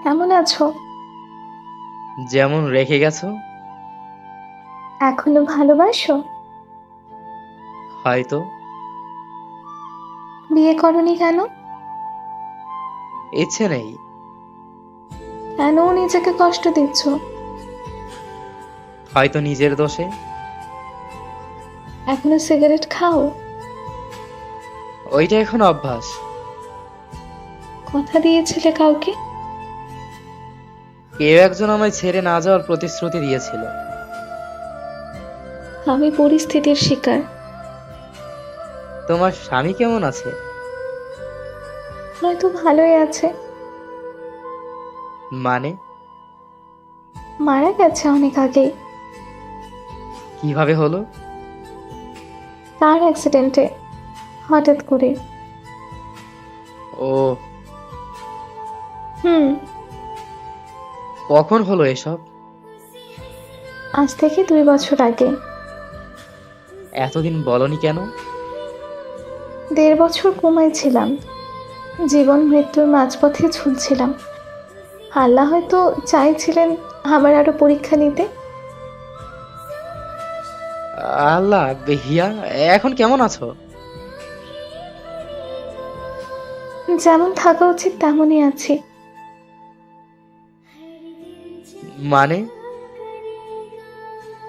কেমন আছো? যেমন রেখে গেছো। এখনো ভালোবাসো? হয়তো। বিয়ে করনি কেন? ইচ্ছে নেই। কেন নিজেকে কষ্ট দিচ্ছ? হয়তো নিজের দোষে। এখনো সিগারেট খাও? ওইটা এখন অভ্যাস। কথা দিয়েছিলে কাউকে? কেউ একজন আমায় ছেড়ে না যাওয়ার প্রতিশ্রুতি দিয়েছিল। আমি পরিস্থিতির শিকার। তোমার স্বামী কেমন আছে? হয়তো ভালোই আছে। মানে? মারা গেছে অনেক আগেই। কিভাবে হলো? কার অ্যাক্সিডেন্টে, হঠাৎ করে। ও। হুম। কখন হলো এসব? আজ থেকে 2 বছর আগে। এতদিন বলনি কেন? 1.5 বছর কোমায় ছিলাম। জীবন মৃত্যুর মাঝপথে ঝুলছিলাম। আল্লাহ হয়তো চাইছিলেন আমার আরো পরীক্ষা নিতে। আল্লাহ। হিয়া, এখন কেমন আছো? যেমন থাকা উচিত তেমনই আছি। মানে?